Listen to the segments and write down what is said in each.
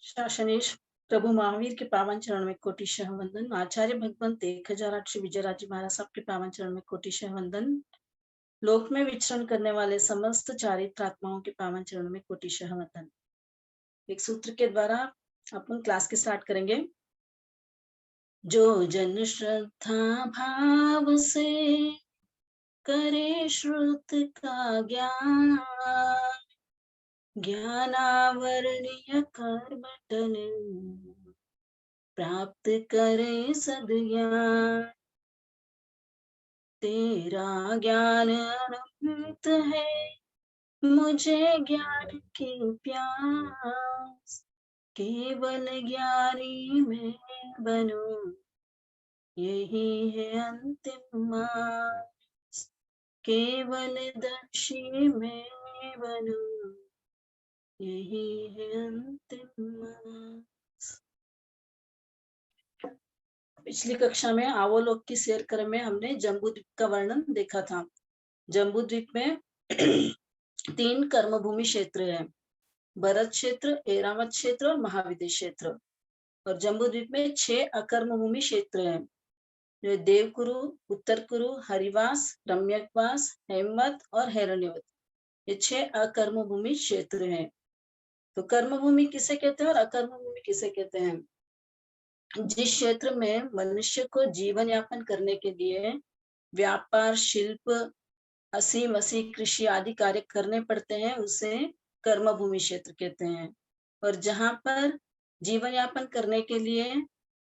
शासनेश प्रभु महावीर के पावन चरण में कोटिशः वंदन। आचार्य भगवंत 1008 श्री विजयराज महाराज साहब के पावन चरण में कोटिशः वंदन। लोक में विचरण करने वाले समस्त चारित्र आत्माओं के पावन चरण में कोटिशः वंदन। एक सूत्र के द्वारा अपन क्लास के स्टार्ट करेंगे। जो जन श्रद्धा भाव से करे श्रुत का ज्ञान, ज्ञानावरणीय कर्मटन प्राप्त करे सद्ज्ञान। तेरा ज्ञान अनंत है, मुझे ज्ञान की प्यास, केवल ज्ञानी मैं बनूं, यही है अंतिम मार्ग। केवल दर्शी मैं बनूं, यही है अंतिम मार्ग। पिछली कक्षा में आवलोक की शेयर क्रम में हमने जम्बूद्वीप का वर्णन देखा था। जम्बूद्वीप में 3 कर्मभूमि क्षेत्र है, भरत क्षेत्र, ऐरावत क्षेत्र और महाविदेश क्षेत्र। और जम्बूद्वीप में 6 अकर्म भूमि क्षेत्र हैं, जो देवकुरु, उत्तर कुरु, हरिवास, रम्यकवास, हेमवत और हिरण्यवत। ये 6 अकर्म भूमि क्षेत्र हैं। तो कर्म भूमि किसे कहते हैं और अकर्म भूमि किसे कहते हैं? जिस क्षेत्र में मनुष्य को जीवन यापन करने के लिए व्यापार, शिल्प, मसी कृषि आदि कार्य करने पड़ते हैं, उसे कर्म भूमि क्षेत्र कहते हैं। और जहां पर जीवन यापन करने के लिए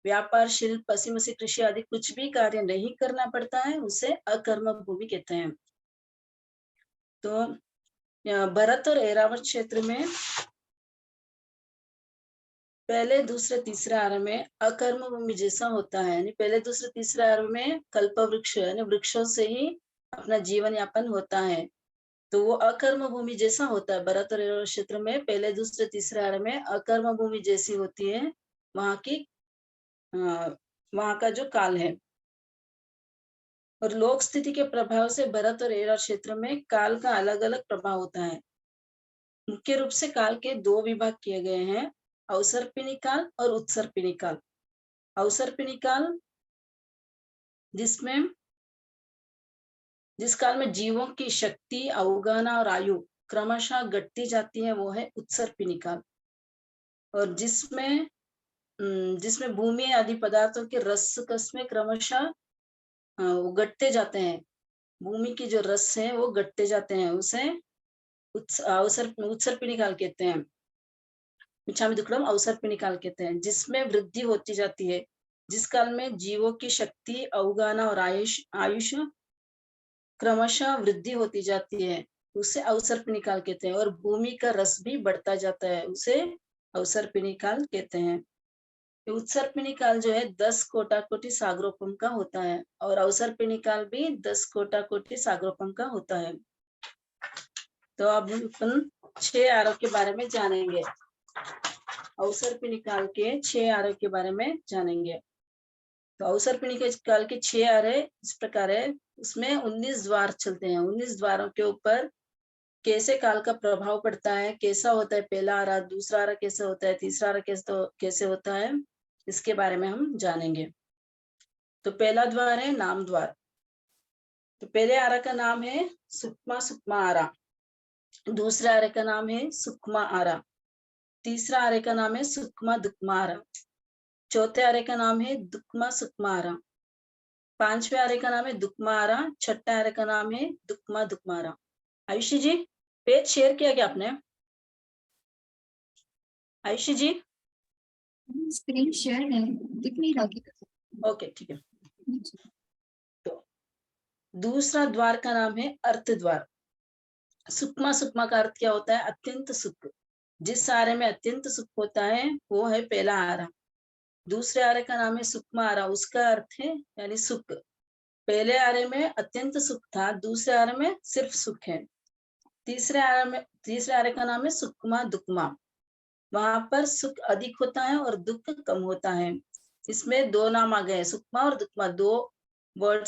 व्यापार, शिल्प, मसी कृषि आदि कुछ भी कार्य नहीं करना पड़ता है, उसे अकर्म भूमि कहते हैं। तो भरत और ऐरावत क्षेत्र में पहले, दूसरे, तीसरे आरंभ में अकर्म भूमि जैसा होता है, यानी पहले, दूसरे, तीसरे आरंभ में कल्प वृक्ष यानी वृक्षों से ही अपना जीवन यापन होता है। तो वो अकर्म भूमि जैसा होता है। भरत और ऐरावत क्षेत्र में पहले, दूसरे, तीसरे आरंभ में अकर्म भूमि जैसी होती है वहां का जो काल है। और लोक स्थिति के प्रभाव से भरत और ऐरावत क्षेत्र में काल का अलग अलग प्रभाव होता है। मुख्य रूप से काल के 2 विभाग किए गए हैं, अवसर्पिणी काल और उत्सर्पिणी काल। अवसर्पिणी काल जिस काल में जीवों की शक्ति, अवगाहना और आयु क्रमशः घटती जाती है, वो है उत्सर्पिणी काल। और जिसमें भूमि आदि पदार्थों के रस कस्में क्रमशः वो घटते जाते हैं। भूमि के जो रस हैं वो घटते जाते हैं, उसे उत्सर्पिणी काल कहते हैं। मिच्छामि दुक्कडम अवसर्पिणी काल कहते हैं, जिसमें वृद्धि होती जाती है। जिस काल में जीवों की शक्ति, अवगाहना और आयुष क्रमशः वृद्धि होती जाती है, उसे अवसर्पिणी काल कहते हैं। और भूमि का रस भी बढ़ता जाता है, उसे अवसर्पिणी काल कहते हैं। उत्सर्पिणी काल जो है 10 कोटि सागरोपम का होता है, और अवसर्पिणी काल भी 10 कोटि सागरोपम का होता है। तो अब अपन 6 आरोप के बारे में जानेंगे। अवसर्पिणी काल के 6 आरोप के बारे में जानेंगे। तो अवसर्पिणी काल के 6 आरे इस प्रकार है। उसमें 19 द्वार चलते हैं। 19 द्वारों के ऊपर कैसे काल का प्रभाव पड़ता है, कैसा होता है पहला आरा, दूसरा आरा कैसे होता है, तीसरा आरा कैसे होता है, इसके बारे में हम जानेंगे। तो पहला द्वार है नाम द्वार। तो पहले आरा का नाम है सुक्मा आरा, दूसरे आरे का नाम है सुक्मा आरा, तीसरा आरे का नाम है सुक्मा दुक्मा आरा, चौथे आरे का नाम है दुक्मा सुक्मा आरा, पांचवें आरे का नाम है दुक्मा आरा, छठे आरे का नाम है दुक्मा दुक्मा आरा। आयुषी जी, पेज शेयर किया क्या आपने? आयुषी जी, स्क्रीन शेयर है, दिख नहीं रहा। ओके, ठीक है। तो दूसरा द्वार का नाम है अर्थ द्वार। सुक्मा का अर्थ क्या होता है? अत्यंत सुख। जिस आरे में अत्यंत सुख होता है वो है पहला आरा। दूसरे आरे का नाम है सुक्मा आरा, उसका अर्थ है यानी सुख। पहले आरे में अत्यंत सुख था, दूसरे आरे में सिर्फ सुख है। तीसरे आरे का नाम है सुक्मा दुक्मा, वहां पर सुख अधिक होता है और दुख कम होता है। इसमें 2 नाम आ गए, सुक्मा और दुक्मा, 2 वर्ड।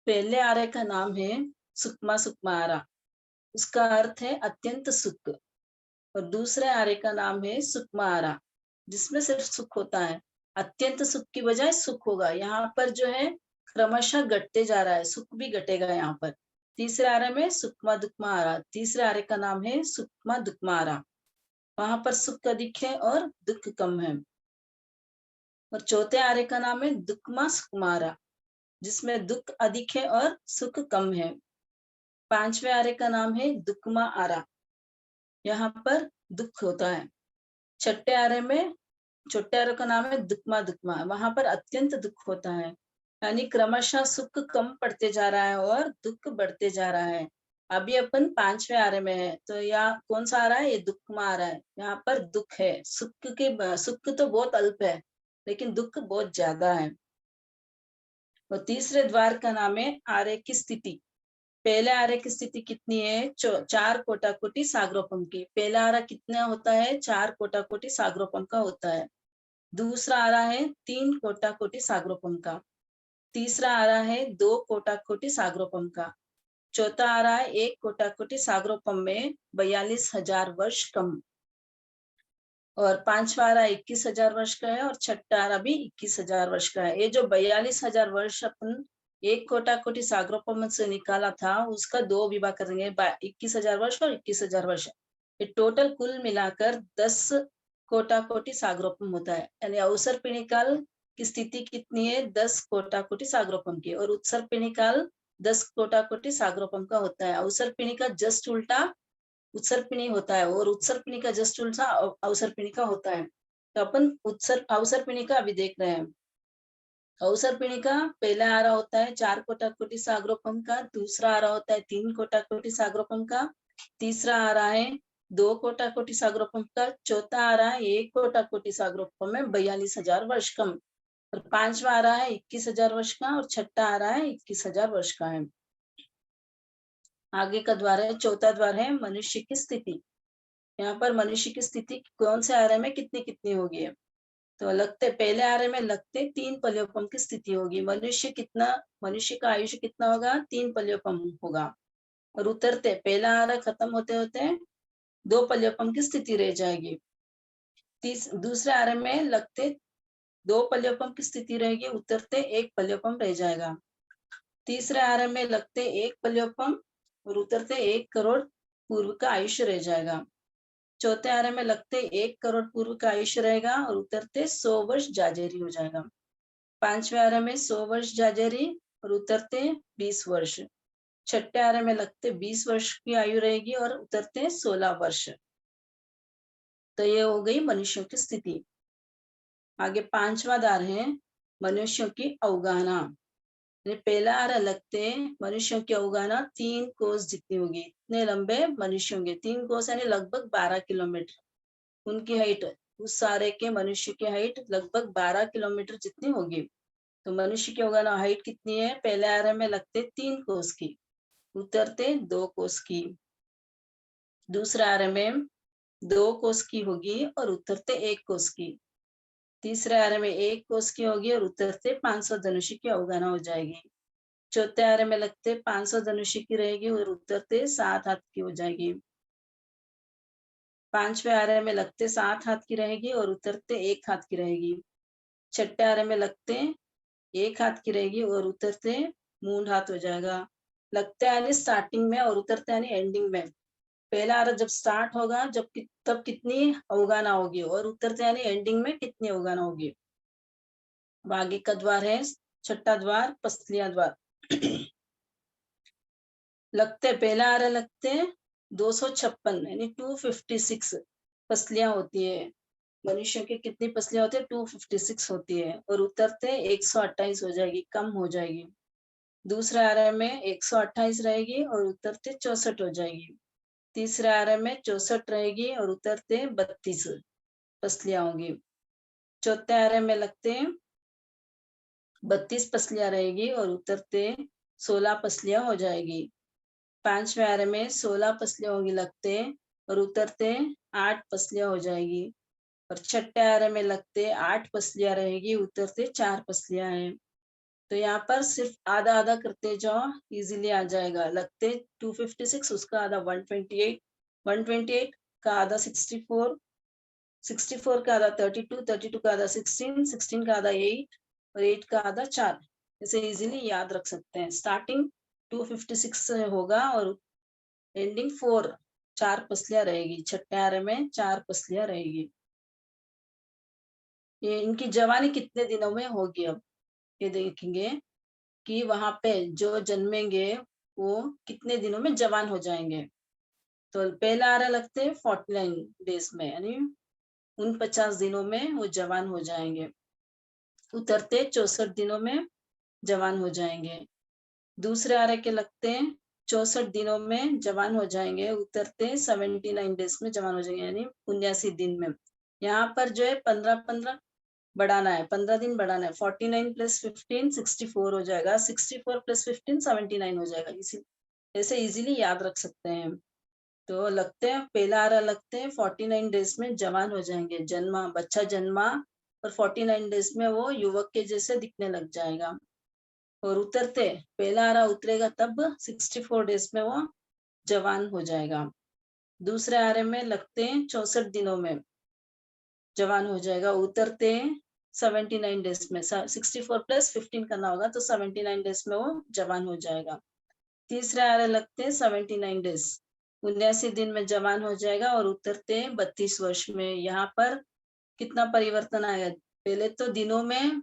पहले आरे का नाम है सुक्मा आरा, उसका अर्थ है अत्यंत सुख। और दूसरे आरे का नाम है सूक्ष्म आरा, जिसमें सिर्फ सुख होता है। अत्यंत सुख की बजाय सुख होगा, यहाँ पर जो है क्रमशः घटते जा रहा है, सुख भी घटेगा यहाँ पर। तीसरे आरे में सूक्ष्म दुक्मा आरा, तीसरे आरे का नाम है सूक्ष्म दुक्मा आरा, वहां पर सुख अधिक है और दुख कम है। और चौथे आरे का नाम है दुक्मा सुकुमारा, जिसमें दुख अधिक है और सुख कम है। पांचवें आरे का नाम है दुक्मा आरा, यहाँ पर दुख होता है। छठे आरे में छोटे आरे का नाम है दुक्मा दुक्मा, वहां पर अत्यंत दुख होता है। यानी क्रमशः सुख कम पड़ते जा रहा है और दुख बढ़ते जा रहा है। अभी अपन पांचवें आरे में है, तो यहाँ कौन सा आ रहा है? ये दुक्मा आ रहा है। यहाँ पर दुख है, सुख तो बहुत अल्प है, लेकिन दुख बहुत ज्यादा है। और तीसरे द्वार का नाम है आर्य की स्थिति। पहले आर्य की स्थिति कितनी है? 4 कोटि सागरोपम की। पहला आरा कितना होता है? 4 कोटि सागरोपम का होता है। दूसरा आरा है 3 कोटि सागरोपम का। तीसरा आरा है 2 कोटि सागरोपम का। चौथा आरा है 1 कोटि सागरोपम में 42,000 वर्ष कम। और पांचवा आरा 21,000 वर्ष का है और छठा आरा भी 21,000 वर्ष का है। ये जो 42,000 वर्ष अपन 1 कोटि सागरोपम से निकाला था, उसका 2 विभाग करेंगे, 21,000 वर्ष और 21,000 वर्ष। ये टोटल कुल मिलाकर 10 कोटि सागरोपम होता है। यानी अवसर पिणिकाल की स्थिति कितनी है? 10 कोटि सागरोपम की। और उत्सर पिणिकाल 10 कोटि सागरोपम का होता है। अवसर पिणिका जस्ट उल्टा उत्सर्पिणी होता है और उत्सर्पिणी का जस्ट उल्टा अवसर्पिणी का होता है। तो अपन अवसर्पिणी का अभी देख रहे हैं। अवसर्पिणी का पहला आरा होता है 4 कोटि सागरोपम का, दूसरा आरा होता है 3 कोटि सागरोपम का, तीसरा आरा है 2 कोटि सागरोपम का, चौथा आरा है 1 कोटि सागरोपम में 42,000 वर्ष कम, और पांचवा आरा है 21,000 वर्ष का, और छठा आरा है 21,000 वर्ष का है। आगे का द्वार है, चौथा द्वार है मनुष्य की स्थिति। यहाँ पर मनुष्य की स्थिति कौन से आरे में कितनी कितनी होगी? तो लगते पहले आरे में लगते 3 पल्योपम की स्थिति होगी। मनुष्य का आयुष्य कितना होगा? 3 पल्योपम होगा। और उतरते पहला आरा खत्म होते होते 2 पल्योपम की स्थिति रह जाएगी। दूसरे आरे में लगते 2 पल्योपम की स्थिति रहेगी, उतरते 1 पल्योपम रह जाएगा। तीसरे आरे में लगते 1 पल्योपम और उतरते 1 करोड़ पूर्व का आयुष्य रह जाएगा। चौथे आरे में लगते 1 करोड़ पूर्व का आयुष्य रहेगा और उतरते 100 वर्ष जाजेरी हो जाएगा। पांचवें आरे में 100 वर्ष जाजेरी और उतरते 20 वर्ष। छठे आरे में लगते 20 वर्ष की आयु रहेगी और उतरते 16 वर्ष। तो ये हो गई मनुष्यों की स्थिति। आगे पांचवा द्वार है मनुष्यों की अवगाहना। पहला आरा लगते मनुष्यों की अवगाहना 3 कोस जितनी होगी। इतने लंबे मनुष्य होंगे, 3 कोस यानी लगभग 12 किलोमीटर। उनकी हाइट, उस सारे के मनुष्य की हाइट लगभग 12 किलोमीटर जितनी होगी। तो मनुष्य की अवगाहना हाइट कितनी है? पहले आरे में लगते 3 कोस की, उतरते 2 कोस की। दूसरे आरे में 2 कोस की होगी और उतरते 1 कोस की। तीसरे आरे में 1 कोस की होगी और उतरते 500 धनुष की अवगाहना हो जाएगी। चौथे आरे में लगते 500 धनुष की रहेगी और उतरते 7 हाथ की हो जाएगी। पांचवें आरे में लगते 7 हाथ की रहेगी और उतरते 1 हाथ की रहेगी। छठे आरे में लगते 1 हाथ की रहेगी और उतरते मूंड हाथ हो जाएगा। लगते यानी स्टार्टिंग में और उतरते यानी एंडिंग में। पहला आरा जब स्टार्ट होगा तब कितनी अवगाहना होगी और उतरते यानी एंडिंग में कितनी अवगाहना होगी। आगे का द्वार है छठा द्वार पसलिया द्वार। लगते पहला आरा लगते 256 यानी 256 पसलियां होती है। मनुष्य की कितनी पसलियां होती है? 256 होती है। और उतरते 128 हो जाएगी, कम हो जाएगी। दूसरे आरे में 128 रहेगी और उतरते 64 हो जाएगी। तीसरे आरे में 64 रहेगी और उतरते 32 पसलियां होंगी। चौथे आरे में लगते 32 पसलियां रहेगी और उतरते 16 पसलियां हो जाएगी। पांचवें आरे में 16 पसलियां होंगी लगते और उतरते 8 पसलियां हो जाएगी। और छठे आरे में लगते 8 पसलियां रहेगी, उतरते 4 पसलियां हैं। तो यहाँ पर सिर्फ आधा आधा करते जाओ, इजीली आ जाएगा। लगते 256, उसका आधा 128, 128 का आधा 64, 64 का आधा 32, 32 का आधा 16, 16 का आधा 8 और 8 का आधा 4। इसे इजीली याद रख सकते हैं। स्टार्टिंग 256 से होगा और एंडिंग 4, 4 पसलियां रहेगी। छठे आरे में 4 पसलियां रहेगी। ये इनकी जवानी कितने दिनों में होगी? अब ये देखेंगे कि वहां पे जो जन्मेंगे वो कितने दिनों में जवान हो जाएंगे। तो पहला आरा लगते हैं 49 डेज में, यानी 49 दिनों में वो जवान हो जाएंगे। उतरते 64 दिनों में जवान हो जाएंगे। दूसरे आरे के लगते हैं 64 दिनों में जवान हो जाएंगे। उतरते 79 डेज में जवान हो जाएंगे, यानी 79 दिन में। यहाँ पर जो है 15-15 बढ़ाना है, 15 दिन बढ़ाना है। 49 + 15 64 हो जाएगा, 64 + 15 79 हो जाएगा। इसी ऐसे इजीली याद रख सकते हैं। तो लगते हैं पहला आरा लगते हैं 49 डेज में जवान हो जाएंगे। जन्मा बच्चा जन्मा और 49 डेज में वो युवक के जैसे दिखने लग जाएगा। और उतरते पहला आरा उतरेगा तब 64 डेज में वो जवान हो जाएगा। दूसरे आरे में लगते हैं 64 दिनों में जवान हो जाएगा। उतरते 79 डेज में, 64 + 15 करना होगा तो 79 डेज में वो जवान हो जाएगा। तीसरे आरे लगते हैं 79 डेज, 79 दिन में जवान हो जाएगा और उतरते 32 वर्ष में। यहाँ पर कितना परिवर्तन आएगा? पहले तो दिनों में,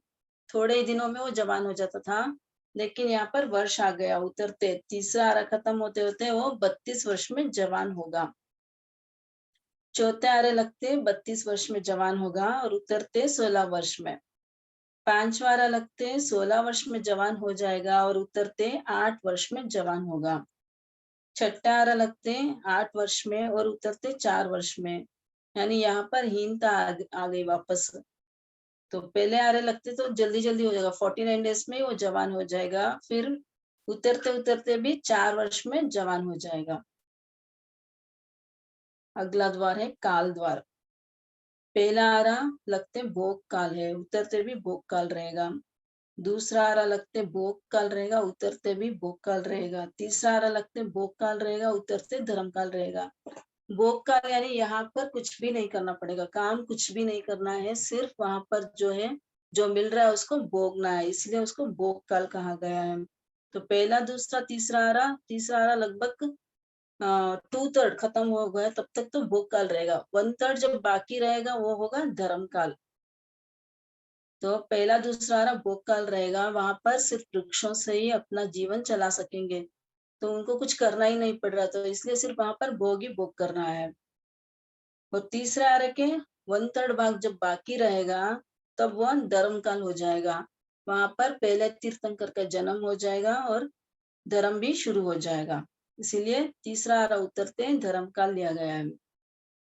थोड़े ही दिनों में वो जवान हो जाता था, लेकिन यहाँ पर वर्ष आ गया। उतरते तीसरा आरा खत्म होते होते वो 32 वर्ष में जवान होगा। चौथे आरे लगते 32 वर्ष में जवान होगा और उतरते 16 वर्ष में। पांचवा आरा लगते 16 वर्ष में जवान हो जाएगा और उतरते 8 वर्ष में जवान होगा। छठा आरा लगते 8 वर्ष में और उतरते 4 वर्ष में, यानी यहाँ पर हीनता आ गई वापस। तो पहले आरे लगते तो जल्दी जल्दी हो जाएगा, 49 डेज में वो जवान हो जाएगा। फिर उतरते उतरते भी 4 वर्ष में जवान हो जाएगा। अगला द्वार है काल द्वार। पहला आरा लगते भोग काल है, उतरते भी भोग काल रहेगा। दूसरा आरा लगते भोग काल रहेगा, उतरते भी भोग काल रहेगा। तीसरा आरा लगते भोग काल रहेगा, उतरते धर्म काल रहेगा। भोग काल यानी यहाँ पर कुछ भी नहीं करना पड़ेगा, काम कुछ भी नहीं करना है, सिर्फ वहां पर जो है जो मिल रहा है उसको भोगना है, इसलिए उसको भोग काल कहा गया है। तो पहला दूसरा तीसरा आरा लगभग 2/3 खत्म हो गया, तब तक तो भोग काल रहेगा। 1/3 जब बाकी रहेगा वो होगा धर्म काल। तो पहला दूसरा आरा भोग काल रहेगा, वहां पर सिर्फ वृक्षों से ही अपना जीवन चला सकेंगे, तो उनको कुछ करना ही नहीं पड़ रहा, तो इसलिए सिर्फ वहां पर भोग ही भोग करना है। और तीसरे आरे के 1/3 भाग जब बाकी रहेगा तब वह धर्म काल हो जाएगा। वहां पर पहले तीर्थंकर का जन्म हो जाएगा और धर्म भी शुरू हो जाएगा, इसीलिए तीसरा आरा उतरते धर्म काल लिया गया है।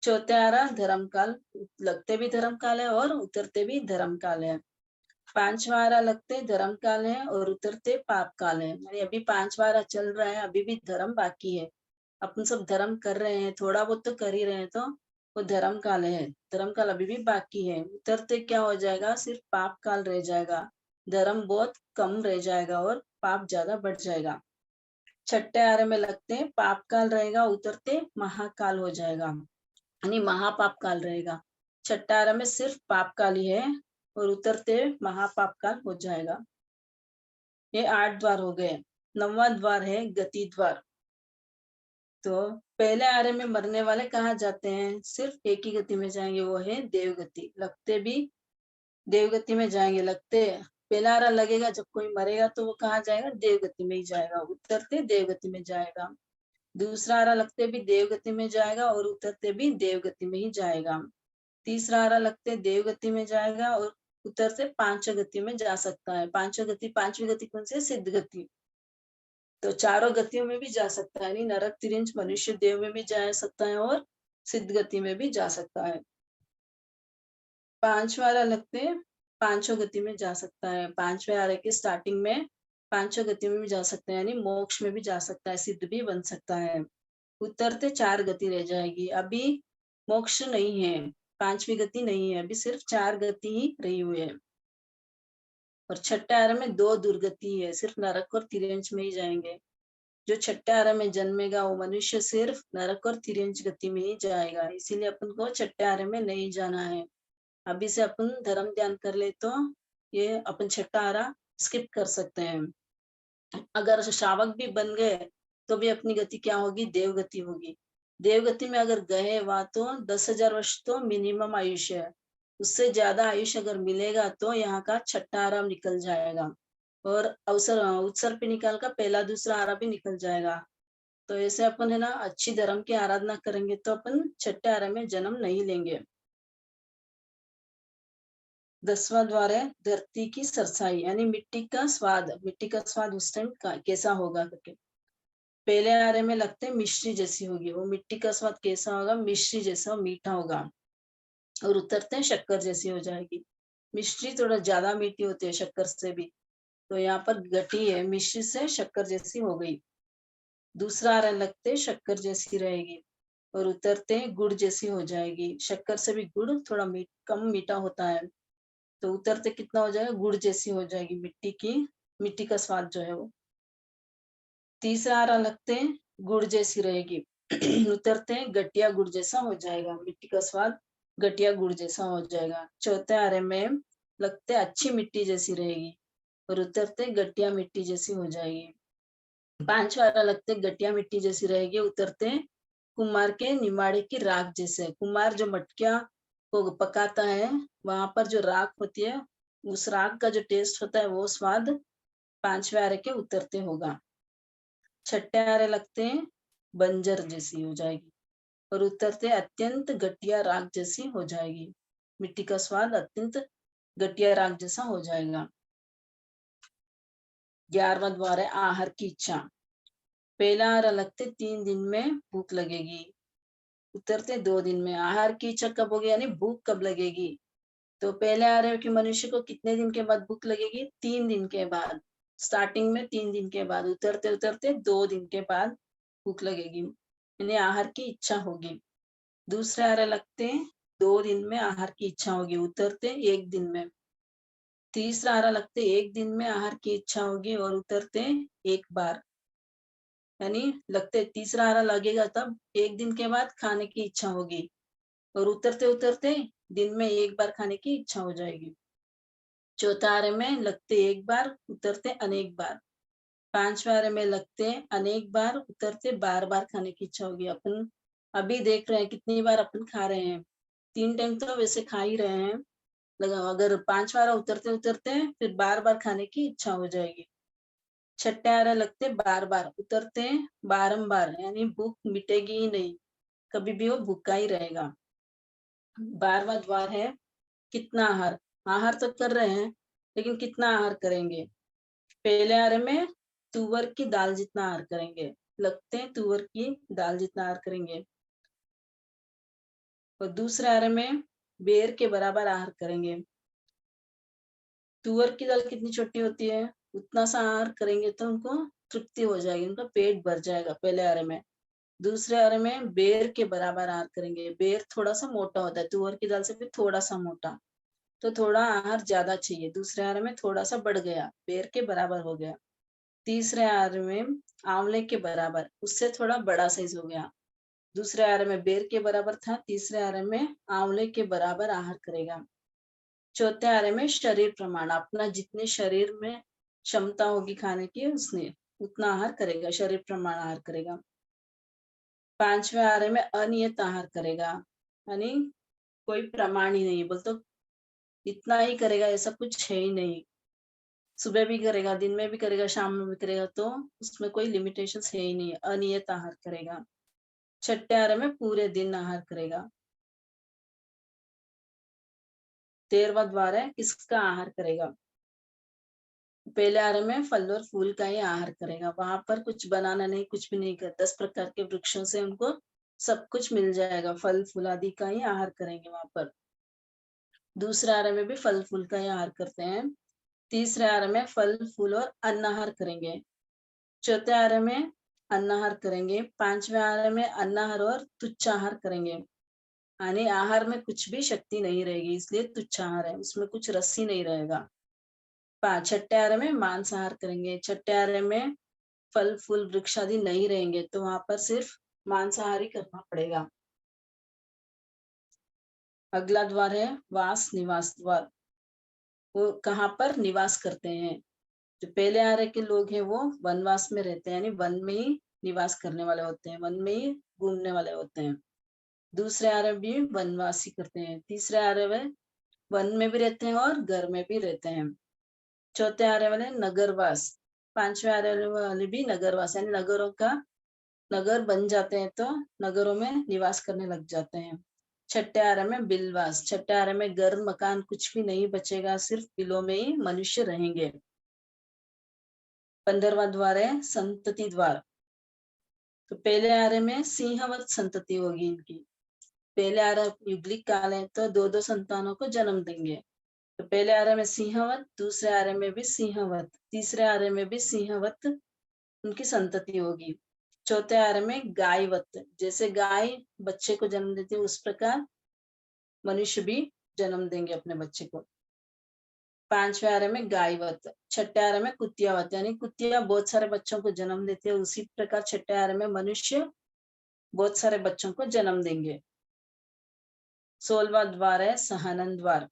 चौथे आरा धर्म काल, लगते भी धर्म काल है और उतरते भी धर्म काल है। पांचवा आरा लगते धर्म काल है और उतरते पाप काल है, यानी अभी पांचवा आरा चल रहा है, अभी भी धर्म बाकी है। अपन सब धर्म कर रहे हैं, थोड़ा बहुत तो कर ही रहे हैं, तो वो धर्म काल है। धर्म काल अभी भी बाकी है। उतरते क्या हो जाएगा? सिर्फ पाप काल रह जाएगा, धर्म बहुत कम रह जाएगा और पाप ज्यादा बढ़ जाएगा। छठे आरे में लगते हैं पाप काल रहेगा, उतरते महाकाल हो जाएगा, यानी महापाप काल रहेगा। छठा आरा में सिर्फ पाप काल ही है और उतरते महापाप काल हो जाएगा। ये 8 द्वार हो गए। 9वां द्वार है गति द्वार। तो पहले आरे में मरने वाले कहाँ जाते हैं? सिर्फ एक ही गति में जाएंगे, वो है देवगति। लगते भी देवगति में जाएंगे। लगते पहला आरा लगेगा जब कोई मरेगा तो वो कहाँ जाएगा? देवगति में ही जाएगा, उतरते देवगति में जाएगा। दूसरा आरा लगते भी देवगति में जाएगा और उतरते भी देवगति में ही जाएगा। तीसरा आरा लगते देवगति में जाएगा और उतरते पांचवी गति में जा सकता है। पांचवी गति कौन सी है? सिद्ध गति। तो चारों गतियों में भी जा सकता है, यानी नरक, तिरिंच, मनुष्य देव में भी जा सकता है और सिद्ध गति में भी जा सकता है। पांचवा आरा लगते पांचों गति में जा सकता है। पांचवे आरे की स्टार्टिंग में पांचों गति में भी जा सकता है, यानी मोक्ष में भी जा सकता है, सिद्ध भी बन सकता है। उतरते 4 गति रह जाएगी, अभी मोक्ष नहीं है, पांचवी गति नहीं है, अभी सिर्फ 4 गति ही रही हुई है। और छठे आहार में 2 दुर्गति है, सिर्फ नरक और तिर्यंच में ही जाएंगे। जो छठे आहार में जन्मेगा वो मनुष्य सिर्फ नरक और तिर्यंच गति में ही जाएगा, इसीलिए अपन को छठे आहार में नहीं जाना है। अभी से अपन धर्म ध्यान कर ले तो ये अपन छठा आहार स्किप कर सकते हैं। अगर श्रावक भी बन गए तो भी अपनी गति क्या होगी, देवगति होगी। देवगति में अगर गए वहां तो 10,000 वर्ष तो मिनिमम आयुष्य है, उससे ज्यादा आयुष्य अगर मिलेगा तो यहाँ का छठा आराम निकल जाएगा और अवसर उत्सर पे निकाल का पहला दूसरा आरा भी निकल जाएगा। तो ऐसे अपन है ना अच्छी धर्म की आराधना करेंगे तो अपन छठे आरा में जन्म नहीं लेंगे। 10वां द्वार है धरती की सरसाई, यानी मिट्टी का स्वाद उस टाइम कैसा होगा करके। पहले आरे में लगते हैं मिश्री जैसी होगी, वो मिट्टी का स्वाद कैसा होगा, मिश्री जैसा मीठा होगा। और उतरते हैं शक्कर जैसी हो जाएगी। मिश्री थोड़ा ज्यादा मीठी होती है शक्कर से भी, तो यहाँ पर घटी है, मिश्री से शक्कर जैसी हो गई। दूसरा आरा लगते शक्कर जैसी रहेगी और उतरते गुड़ जैसी हो जाएगी। शक्कर से भी गुड़ थोड़ा कम मीठा होता है, तो उतरते कितना हो जाएगा, गुड़ जैसी हो जाएगी मिट्टी का स्वाद जो है वो। तीसरा आरा लगते हैं गुड़ जैसी रहेगी उतरते हैं गटिया गुड़ जैसा हो जाएगा, मिट्टी का स्वाद गटिया गुड़ जैसा हो जाएगा। चौथे आरे में लगते अच्छी मिट्टी जैसी रहेगी और उतरते गटिया मिट्टी जैसी हो जाएगी। पांचवा आरा लगते गटिया मिट्टी जैसी रहेगी, उतरते कुम्हार के निमाड़े की राख जैसे। कुम्हार जो मटकिया को पकाता है वहां पर जो राख होती है, उस राख का जो टेस्ट होता है वो स्वाद पांचवे आरे के उतरते होगा। छठे आरे लगते हैं बंजर जैसी हो जाएगी और उतरते अत्यंत गटिया राख जैसी हो जाएगी, मिट्टी का स्वाद अत्यंत गटिया राख जैसा हो जाएगा। 11वां द्वार है आहार की इच्छा। पहला आहार लगते 3 दिन में भूख लगेगी, उतरते 2 दिन में। आहार की इच्छा कब होगी, यानी भूख कब लगेगी, तो पहले आहार के मनुष्य को कितने दिन के बाद भूख लगेगी, 3 दिन के बाद। स्टार्टिंग में 3 दिन के बाद, उतरते उतरते 2 दिन के बाद भूख लगेगी, यानी आहार की इच्छा होगी। दूसरे आहार लगते 2 दिन में आहार की इच्छा होगी, उतरते 1 दिन में। तीसरा आहार लगते 1 दिन में आहार की इच्छा होगी और उतरते 1 बार, यानी लगते तीसरा आहार लगेगा तब 1 दिन के बाद खाने की इच्छा होगी और उतरते उतरते दिन में 1 बार खाने की इच्छा हो जाएगी। चौथा आहार में लगते 1 बार, उतरते अनेक बार। पांचवा आहार में लगते अनेक बार, उतरते बार बार खाने की इच्छा होगी। अपन अभी देख रहे हैं कितनी बार अपन खा रहे हैं, 3 टाइम तो वैसे खा ही रहे हैं, अगर 5 बार उतरते उतरते फिर बार बार खाने की इच्छा हो जाएगी। छठे आहार लगते बार बार, उतरते बारंबार, यानी भूख मिटेगी ही नहीं, कभी भी वो भूखा ही रहेगा। 12वां द्वार है कितना आहार। आहार तो कर रहे हैं लेकिन कितना आहार करेंगे। पहले आहार में तुवर की दाल जितना आहार करेंगे, लगते हैं तुवर की दाल जितना आहार करेंगे। और दूसरे आहार में बेर के बराबर आहार करेंगे। तुवर की दाल कितनी छोटी होती है, उतना सा आहार करेंगे तो उनको तृप्ति हो जाएगी, उनका पेट भर जाएगा पहले आहार में। दूसरे आहार में बेर के बराबर आहार करेंगे। बेर थोड़ा सा मोटा होता है, तुवर की दाल से भी थोड़ा सा मोटा, तो थोड़ा आहार ज्यादा चाहिए। दूसरे आहार में थोड़ा सा बढ़ गया, बेर के बराबर हो गया। तीसरे आहार में आंवले के बराबर, उससे थोड़ा बड़ा साइज हो गया। दूसरे आहार में बेर के बराबर था, तीसरे आहार में आंवले के बराबर आहार करेगा। चौथे आहार में शरीर प्रमाण, अपना जितने शरीर में क्षमता होगी खाने की उसने उतना आहार करेगा, शरीर प्रमाण आहार करेगा। पांचवें आहार में अनियत आहार करेगा, यानी कोई प्रमाण ही नहीं, बोल तो इतना ही करेगा ऐसा कुछ है ही नहीं। सुबह भी करेगा, दिन में भी करेगा, शाम में भी करेगा, तो उसमें कोई लिमिटेशंस है ही नहीं, अनियत आहार करेगा। छठे आहार में पूरे दिन आहार करेगा। 13वां द्वार है किसका आहार करेगा। पहले आहार में फल और फूल का ही आहार करेगा, वहां पर कुछ बनाना नहीं, कुछ भी नहीं कर, 10 प्रकार के वृक्षों से उनको सब कुछ मिल जाएगा, फल फूल आदि का ही आहार करेंगे वहां पर। दूसरे आहार में भी फल फूल का ही आहार करते हैं। तीसरे आहार में फल फूल और अन्नाहार करेंगे। चौथे आहार में अन्नाहार करेंगे। पांचवें आहार में अन्नाहार और तुच्छाहार करेंगे, यानी आहार में कुछ भी शक्ति नहीं रहेगी, इसलिए तुच्छाहार है, उसमें कुछ रस ही नहीं रहेगा। छठे आरे में मांसाहार करेंगे, छठे आरे में फल फूल वृक्ष आदि नहीं रहेंगे, तो वहां पर सिर्फ मांसाहारी करना पड़ेगा। अगला द्वार है वास निवास द्वार। वो कहाँ पर निवास करते हैं? जो पहले आर्य के लोग हैं वो वनवास में रहते हैं, यानी वन में ही निवास करने वाले होते हैं, वन में ही घूमने वाले होते हैं। दूसरे आर्य भी वनवासी करते हैं। तीसरे आर्य वे वन में भी रहते हैं और घर में भी रहते हैं। चौथे आर्य वाले नगरवास। पांचवें आर्य वाले भी नगरवास, यानी नगरों का नगर बन जाते हैं तो नगरों में निवास करने लग जाते हैं। छठे आर्य में बिलवास। छठे आर्य में घर मकान कुछ भी नहीं बचेगा, सिर्फ बिलों में ही मनुष्य रहेंगे। 15वां द्वार है संतति द्वार। तो पहले आर्य में सिंहवत संतति होगी इनकी। पहले आर्य युगलिक काल है तो दो दो संतानों को जन्म देंगे। तो पहले आर्य में सिंहवत, दूसरे आर्य में भी सिंहवत, तीसरे आर्य में भी सिंहवत उनकी संतति होगी। चौथे आर्य में गायवत, जैसे गाय बच्चे को जन्म देती है उस प्रकार मनुष्य भी जन्म देंगे अपने बच्चे को। पांचवें आर्य में गायवत। छठे आर्य में कुतियावत, यानी कुतिया बहुत सारे बच्चों को जन्म देते हैं, उसी प्रकार छठे आर्य में मनुष्य बहुत सारे बच्चों को जन्म देंगे। 16वां द्वार है सहनन द्वार।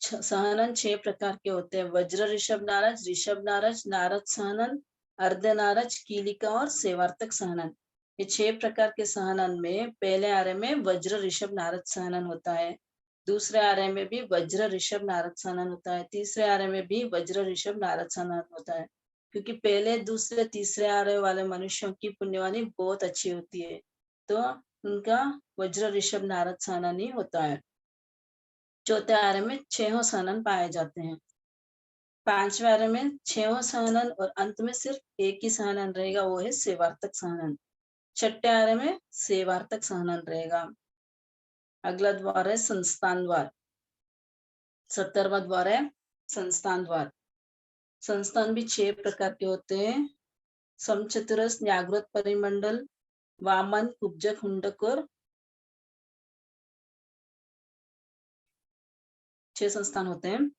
सहनन 6 प्रकार के होते हैं। वज्र ऋषभ नारज, नारद सहनन, अर्ध नारज, कीलिका और सेवार्थक सहनन। ये 6 प्रकार के सहनन में पहले आर्य में वज्र ऋषभ नारद सहनन होता है, दूसरे आर्य में भी वज्र ऋषभ नारद सहनन होता है, तीसरे आर्य में भी वज्र ऋषभ नारद सहनन होता है। क्योंकि पहले दूसरे तीसरे आर्य वाले मनुष्यों की पुण्यवानी बहुत अच्छी होती है, तो उनका वज्र ऋषभ नारद सहनन ही होता है। चौथे आर्य में 6 सहनन पाए जाते हैं। पांचवें आर्य में 6 सहनन और अंत में सिर्फ एक ही सहनन रहेगा, वो है सेवार्थक सहनन। छठे आर्य में सेवार्थक सहनन रहेगा। अगला द्वार है संस्थान द्वार। 17वां द्वार है संस्थान द्वार। संस्थान भी 6 प्रकार के होते हैं। समचतुरस, न्याग्रत परिमंडल, वामन, कुब्जक, हुंडक और 6 संस्थान होते हैं।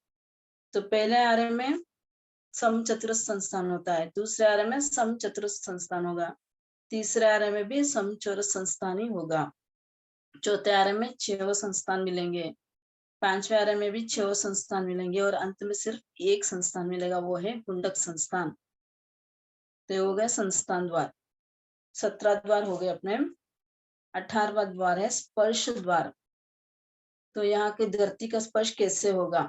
तो पहले आर्य में समचतुरस संस्थान होता है, दूसरे आर्य में समचतुरस संस्थान होगा, तीसरे आर्य में भी समचौरस संस्थान ही होगा। चौथे आर्य में 6 संस्थान मिलेंगे, पांचवें आर्य में भी 6 संस्थान मिलेंगे और अंत में सिर्फ एक संस्थान मिलेगा, वो है कुंडक संस्थान। तो हो गए संस्थान द्वार। 17 द्वार हो गए अपने। 18वां द्वार है स्पर्श द्वार। तो यहाँ की धरती का स्पर्श कैसे होगा?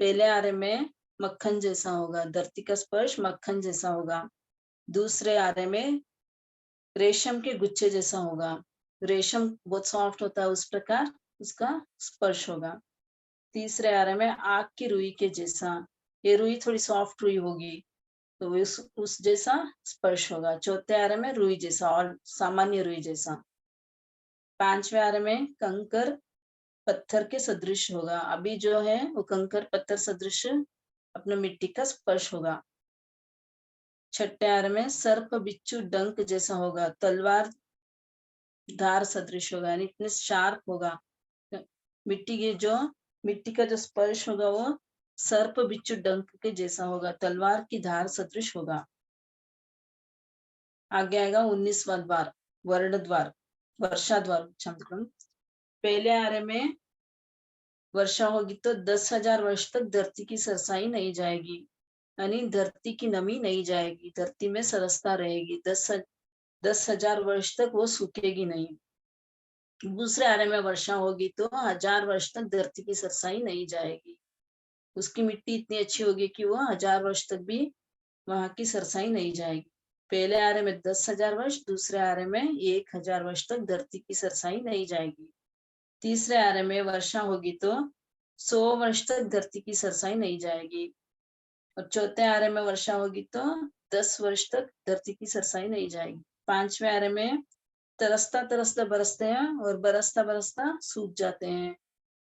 पहले आर्य में मक्खन जैसा होगा, धरती का स्पर्श मक्खन जैसा होगा। दूसरे आर्य में रेशम के गुच्छे जैसा होगा, रेशम बहुत सॉफ्ट होता है उस प्रकार उसका स्पर्श होगा। तीसरे आर्य में आग की रुई के जैसा, ये रुई थोड़ी सॉफ्ट रुई होगी तो उस जैसा स्पर्श होगा। चौथे आर्य में रुई जैसा और सामान्य रुई जैसा। पांचवें आर्य में कंकर पत्थर के सदृश होगा, अभी जो है वो कंकर पत्थर सदृश अपने मिट्टी का स्पर्श होगा। छठे आर्य में सर्प बिच्छू डंक जैसा होगा, तलवार धार सदृश होगा, यानी इतने शार्प होगा। मिट्टी का जो स्पर्श होगा वो सर्प बिच्छू डंक के जैसा होगा, तलवार की धार सदृश होगा। आगे आएगा 19वां द्वार वर्ण द्वार, वर्षा द्वार। पहले आर्य में वर्षा होगी तो 10,000 वर्ष तक धरती की सरसाई नहीं जाएगी, यानी धरती की नमी नहीं जाएगी, धरती में सरसता रहेगी। 10,000 वर्ष तक वो सूखेगी नहीं। दूसरे आर्य में वर्षा होगी तो 1000 वर्ष तक धरती की सरसाई नहीं जाएगी, उसकी मिट्टी इतनी अच्छी होगी कि वो 1000 वर्ष तक भी वहां की सरसाई नहीं जाएगी। पहले आर्य में 10,000 वर्ष, दूसरे आर्य में 1000 वर्ष तक धरती की सरसाई नहीं जाएगी। तीसरे आर्य में वर्षा होगी तो 100 वर्ष तक धरती की सरसाई नहीं जाएगी और चौथे आर्य में वर्षा होगी तो 10 वर्ष तक धरती की सरसाई नहीं जाएगी। पांचवें आर्य में तरसता तरसता बरसते हैं और बरसता बरसता सूख जाते हैं।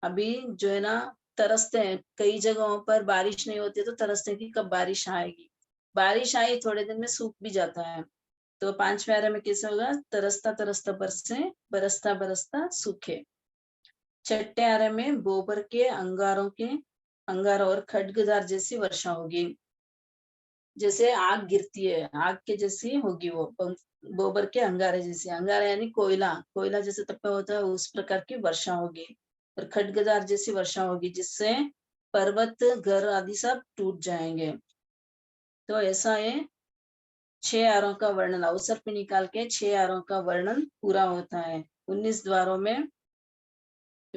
अभी जो है ना तरसते हैं, कई जगहों पर बारिश नहीं होती तो तरसते हैं कि कब बारिश आएगी, बारिश आई थोड़े दिन में सूख भी जाता है। तो पांचवें आर्य में कैसे होगा? तरसता तरसता बरसे, बरसता बरसता सूखे। छठे आर्य में गोबर के अंगारों के अंगारा और खड्गदार जैसी वर्षा होगी। जैसे आग गिरती है, आग के जैसी होगी वो, गोबर के अंगारे जैसी। अंगारा यानी कोयला, कोयला जैसे तपा होता है उस प्रकार की वर्षा होगी। और खड्गदार जैसी वर्षा होगी जिससे पर्वत, घर आदि सब टूट जाएंगे। तो ऐसा है 6 आरों का वर्णन, अवसर पे निकाल के 6 आरों का वर्णन पूरा होता है। 19 द्वारों में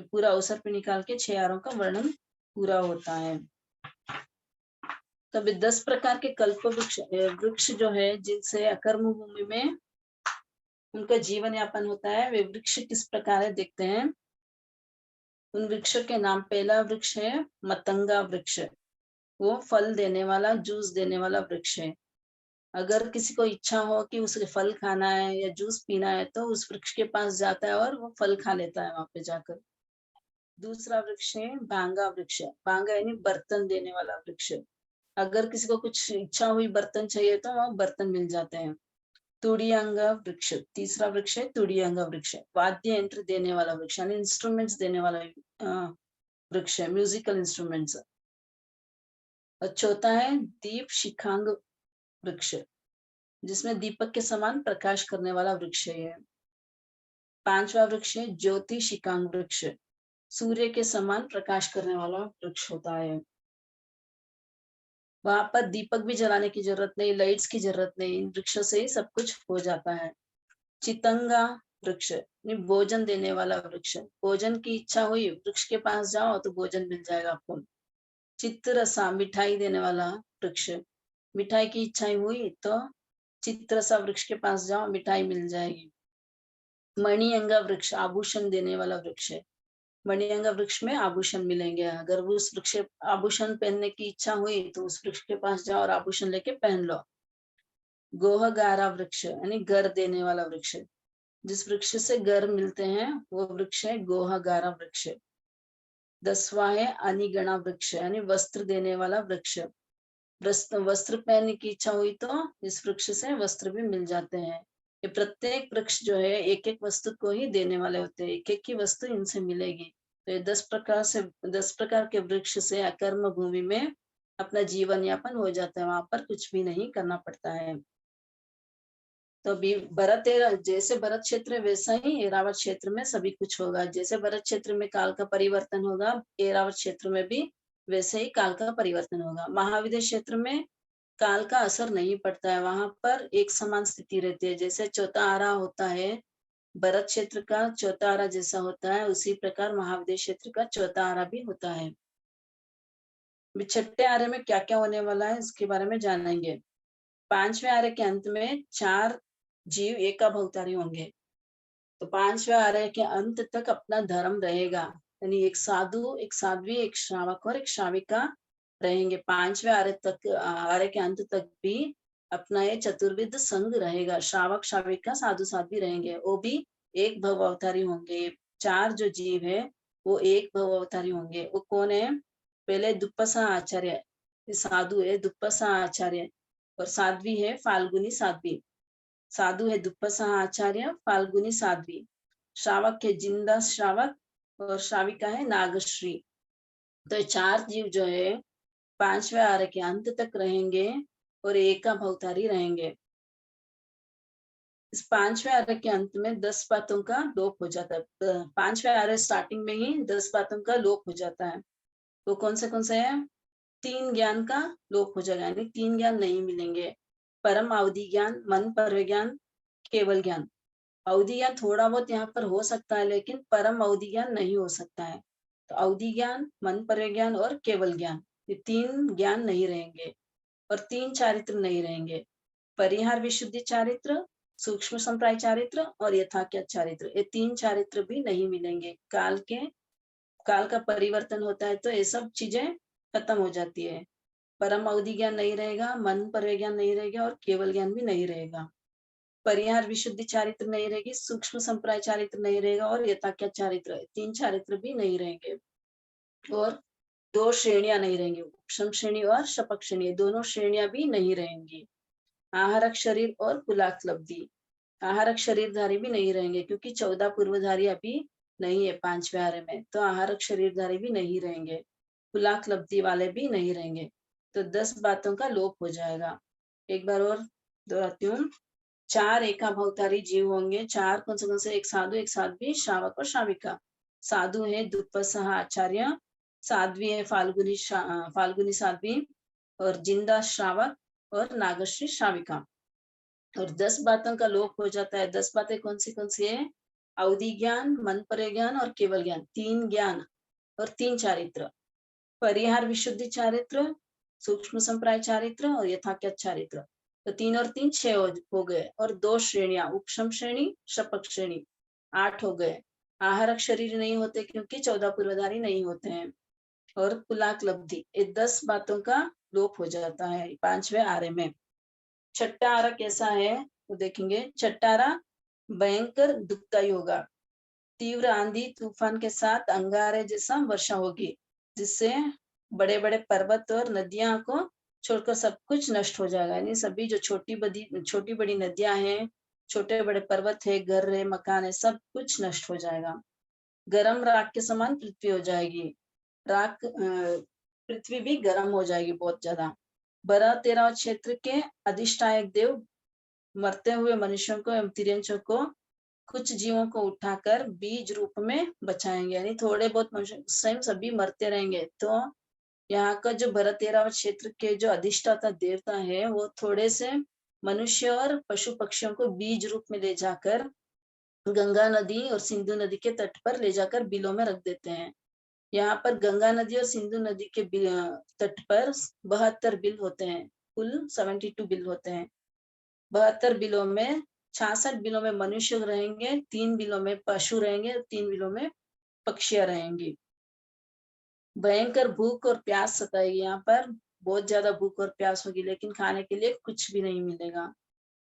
पूरा अवसर पे निकाल के 6 आरों का वर्णन पूरा होता है। तभी 10 प्रकार के कल्प वृक्ष वृक्ष जो है जिनसे अकर्म भूमि में उनका जीवन यापन होता है, वे वृक्ष किस प्रकार है देखते हैं। उन वृक्षों के नाम, पहला वृक्ष है मतंगा वृक्ष, वो फल देने वाला, जूस देने वाला वृक्ष है। अगर किसी को इच्छा हो कि उसे फल खाना है या जूस पीना है तो उस वृक्ष के पास जाता है और वो फल खा लेता है वहां पे जाकर। दूसरा वृक्ष है बांगा वृक्ष, बांगा यानी बर्तन देने वाला वृक्ष। अगर किसी को कुछ इच्छा हुई बर्तन चाहिए तो वहां बर्तन मिल जाते हैं। तुड़ियांगा वृक्ष, तीसरा वृक्ष है तुड़ियांगा वृक्ष, वाद्य यंत्र देने वाला वृक्ष यानी इंस्ट्रूमेंट्स देने वाला वृक्ष है, म्यूजिकल इंस्ट्रूमेंट्स। और चौथा है दीप शिखांग वृक्ष, जिसमें दीपक के समान प्रकाश करने वाला वृक्ष है। पांचवा वृक्ष है ज्योति शिखांग वृक्ष, सूर्य के समान प्रकाश करने वाला वृक्ष होता है। वहां पर दीपक भी जलाने की जरूरत नहीं, लाइट्स की जरूरत नहीं, इन वृक्षों से ही सब कुछ हो जाता है। चितंगा वृक्ष, भोजन देने वाला वृक्ष, भोजन की इच्छा हुई वृक्ष के पास जाओ तो भोजन मिल जाएगा आपको। चित्ररसा, मिठाई देने वाला वृक्ष, मिठाई की इच्छा हुई तो चित्ररसा वृक्ष के पास जाओ, मिठाई मिल जाएगी। मणियंगा वृक्ष, आभूषण देने वाला वृक्ष है। मणियंगा वृक्ष में आभूषण मिलेंगे। अगर वो उस वृक्ष आभूषण पहनने की इच्छा हुई तो उस वृक्ष के पास जाओ और आभूषण लेके पहन लो। गोहगारा वृक्ष यानी घर देने वाला वृक्ष, जिस वृक्ष से घर मिलते हैं वो वृक्ष है गोहगारा वृक्ष। 10वां है अनिगणा वृक्ष यानी वस्त्र देने वाला वृक्ष। वस्त्र पहनने की इच्छा हुई तो इस वृक्ष से वस्त्र भी मिल जाते हैं। ये प्रत्येक वृक्ष जो है एक एक वस्तु को ही देने वाले होते हैं, एक एक की वस्तु इनसे मिलेगी। तो ये 10 प्रकार के वृक्ष से अकर्म भूमि में अपना जीवन यापन हो जाता है, वहां पर कुछ भी नहीं करना पड़ता है। तो अभी भरत जैसे भरत क्षेत्र है वैसा ही एरावत क्षेत्र में सभी कुछ होगा। जैसे भरत क्षेत्र में काल का परिवर्तन होगा, एरावत क्षेत्र में भी वैसे ही काल का परिवर्तन होगा। महाविद्य क्षेत्र में काल का असर नहीं पड़ता है, वहां पर एक समान स्थिति रहती है। जैसे चौथा आरा होता है, भरत क्षेत्र का चौथा आरा जैसा होता है, उसी प्रकार महाविद्य क्षेत्र का चौथा आरा भी होता है। छठे आरे में क्या क्या होने वाला है इसके बारे में जानेंगे। 5वें आरे के अंत में 4 जीव एकाभवतारी होंगे। तो 5वें आर्य के अंत तक अपना धर्म रहेगा, यानी एक साधु, एक साध्वी, एक श्रावक और एक श्राविका रहेंगे। 5वें आर्य के अंत तक भी अपना ये चतुर्विध संघ रहेगा। श्रावक, श्राविका, साधु, साध्वी रहेंगे, वो भी एक भव अवतारी होंगे। 4 जो जीव है वो एक भव अवतारी होंगे। वो कौन है? पहले दुप्पसा आचार्य, साधु है दुप्पसा आचार्य, और साध्वी है फाल्गुनी साध्वी। साधु है दुप्पसा आचार्य, फाल्गुनी साध्वी। श्रावक है जिंदा श्रावक और श्राविका है नागश्री। तो 4 जीव जो है 5वें आर्य के अंत तक रहेंगे और एका भवतारी रहेंगे। इस 5वें आर्य के अंत में 10 बातों का लोप हो जाता है। 5वें आर्य स्टार्टिंग में ही 10 बातों का लोप हो जाता है। तो कौन से है? 3 ज्ञान का लोप हो जाएगा, यानी 3 ज्ञान नहीं मिलेंगे। परम अवधि ज्ञान, मन पर ज्ञान, केवल ज्ञान। अवधि ज्ञान थोड़ा बहुत यहाँ पर हो सकता है लेकिन परम अवधि ज्ञान नहीं हो सकता है। तो अवधि ज्ञान, मन पर ज्ञान और केवल ज्ञान, ये 3 ज्ञान नहीं रहेंगे। और 3 चारित्र नहीं रहेंगे, परिहार विशुद्धि चारित्र, सूक्ष्म संप्राय चारित्र और यथाख्यात चारित्र, ये 3 चारित्र भी नहीं मिलेंगे। काल का परिवर्तन होता है तो ये सब चीजें खत्म हो जाती है। परम अवधि ज्ञान नहीं रहेगा, मन पर ज्ञान नहीं रहेगा और केवल ज्ञान भी नहीं रहेगा। परिहार विशुद्धि चारित्र नहीं रहेगी, सूक्ष्म संप्राय चारित्र नहीं रहेगा और यथाख्यात चारित्र, 3 चारित्र भी नहीं रहेंगे। और 2 श्रेणियां नहीं रहेंगी, उपशम श्रेणी और शपक श्रेणी, दोनों श्रेणियां भी नहीं रहेंगी। आहारक शरीर और कुलात लब्धि, आहारक शरीरधारी भी नहीं रहेंगे क्योंकि 14 पूर्वधारी अभी नहीं है 5वें आर्य में, तो आहारक शरीरधारी भी नहीं रहेंगे। कुलाक लब्धि वाले भी नहीं रहेंगे। तो 10 बातों का लोप हो जाएगा। एक बार और दोहराती हूँ। 4 एकाभवतारी जीव होंगे। 4 कौन से? एक साधु, एक साध्वी, श्रावक और श्राविका। साधु है दुपसह आचार्य, साध्वी है फाल्गुनी साध्वी, और जिंदा श्रावक और नागश्री श्राविका। और 10 बातों का लोप हो जाता है। 10 बातें कौन सी है? अवधि ज्ञान, मन परे ज्ञान और केवल ज्ञान। 3 ज्ञान और 3 चारित्र। परिहार विशुद्धि चारित्र, सूक्ष्म संप्राय चारित्र और यथाख्यात चारित्र। तो 3 और 3 6 हो गए। और 2 श्रेणियां, उपशम श्रेणी, शपक श्रेणी, 8 हो गए। आहारक शरीर नहीं होते क्योंकि 14 पूर्वधारी नहीं होते हैं। और कुलाक लब्धि, ये 10 बातों का लोप हो जाता है 5वें आरे में। छठा आरा कैसा है वो देखेंगे। छठा आरा भयंकर दुखदायी होगा। तीव्र आंधी तूफान के साथ अंगारे जैसा वर्षा होगी, जिससे बड़े बड़े पर्वत और नदियां को छोड़कर सब कुछ नष्ट हो जाएगा। यानी सभी जो छोटी बड़ी नदियां हैं, छोटे बड़े पर्वत है, घर है, मकान है, सब कुछ नष्ट हो जाएगा। गर्म राख के समान पृथ्वी हो जाएगी। राख पृथ्वी भी गर्म हो जाएगी बहुत ज्यादा। 12-13 क्षेत्र के अधिष्ठायक देव मरते हुए मनुष्यों को एवं तिर्यंचों को, कुछ जीवों को उठाकर बीज रूप में बचाएंगे। यानी थोड़े बहुत मनुष्य स्वयं सभी मरते रहेंगे। तो यहाँ का जो 12-13 क्षेत्र के जो अधिष्ठाता देवता है, वो थोड़े से मनुष्य और पशु पक्षियों को बीज रूप में ले जाकर गंगा नदी और सिंधु नदी के तट पर ले जाकर बिलों में रख देते हैं। यहाँ पर गंगा नदी और सिंधु नदी के तट पर 72 बिल होते हैं। कुल 72 बिल होते हैं। 72 बिलों में 66 बिलों में मनुष्य रहेंगे, 3 बिलों में पशु रहेंगे, 3 बिलों में पक्षियां रहेंगी। भयंकर भूख और प्यास सताएगी। यहाँ पर बहुत ज्यादा भूख और प्यास होगी, लेकिन खाने के लिए कुछ भी नहीं मिलेगा।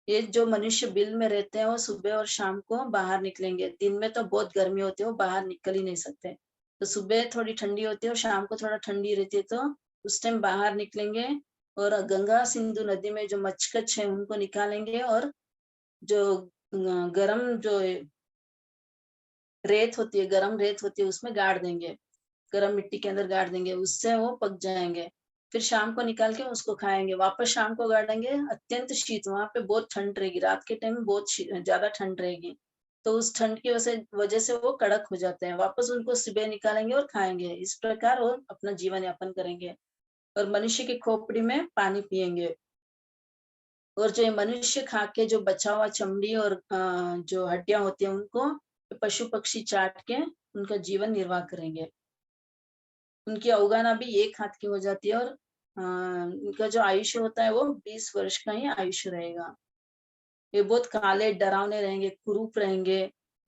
ये जो मनुष्य बिल में रहते हैं वो सुबह और शाम को बाहर निकलेंगे। दिन में तो बहुत गर्मी होती है, वो बाहर निकल ही नहीं सकते। तो सुबह थोड़ी ठंडी होती है और शाम को थोड़ा ठंडी रहती है, तो उस टाइम बाहर निकलेंगे और गंगा सिंधु नदी में जो मच्छकच है उनको निकालेंगे, और जो गरम जो रेत होती है, गरम रेत होती है, उसमें गाड़ देंगे, गरम मिट्टी के अंदर गाड़ देंगे, उससे वो पक जाएंगे। फिर शाम को निकाल के उसको खाएंगे। वापस शाम को गाड़ेंगे। अत्यंत शीत, वहां पे बहुत ठंड रहेगी, रात के टाइम में बहुत ज्यादा ठंड रहेगी। तो उस ठंड की वजह से वो कड़क हो जाते हैं। वापस उनको सुबह निकालेंगे और खाएंगे। इस प्रकार वो अपना जीवन यापन करेंगे और मनुष्य की खोपड़ी में पानी पिएंगे। और जो मनुष्य खा के जो बचा हुआ चमड़ी और जो हड्डियां होती है, उनको पशु पक्षी चाट के उनका जीवन निर्वाह करेंगे। उनकी अवगाना भी 1 हाथ की हो जाती है। और उनका जो आयुष्य होता है वो 20 वर्ष का ही आयुष्य रहेगा। ये बहुत काले डरावने रहेंगे, कुरूप रहेंगे।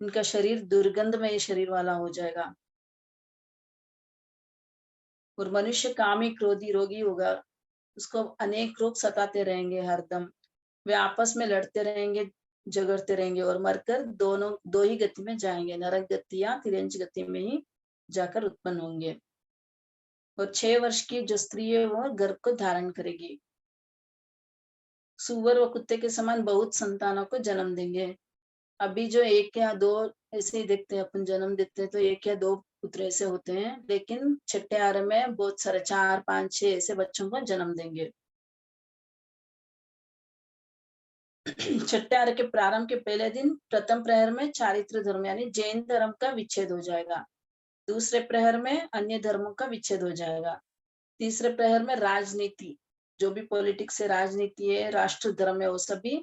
इनका शरीर दुर्गंधमय शरीर वाला हो जाएगा। और मनुष्य कामी क्रोधी रोगी होगा। उसको अनेक रोग सताते रहेंगे हरदम। वे आपस में लड़ते रहेंगे, झगड़ते रहेंगे और मरकर दोनों 2 ही गति में जाएंगे, नरक गति या तिर्यंच गति में ही जाकर उत्पन्न होंगे। और 6 वर्ष की जो स्त्री है वो गर्भ को धारण करेगी। सुअर व कुत्ते के समान बहुत संतानों को जन्म देंगे। अभी जो 1 या 2 ऐसे ही देखते हैं, अपन जन्म देते हैं तो 1 या 2 पुत्र ऐसे होते हैं, लेकिन छठे आरे में बहुत सारे 4, 5, 6 ऐसे बच्चों को जन्म देंगे। छठे आरे के प्रारंभ के पहले दिन प्रथम प्रहर में चारित्र धर्म यानी जैन धर्म का विच्छेद हो जाएगा। दूसरे प्रहर में अन्य धर्मों का विच्छेद हो जाएगा। तीसरे प्रहर में राजनीति, जो भी पॉलिटिक्स है, राजनीति है, राष्ट्र धर्म है, वो सभी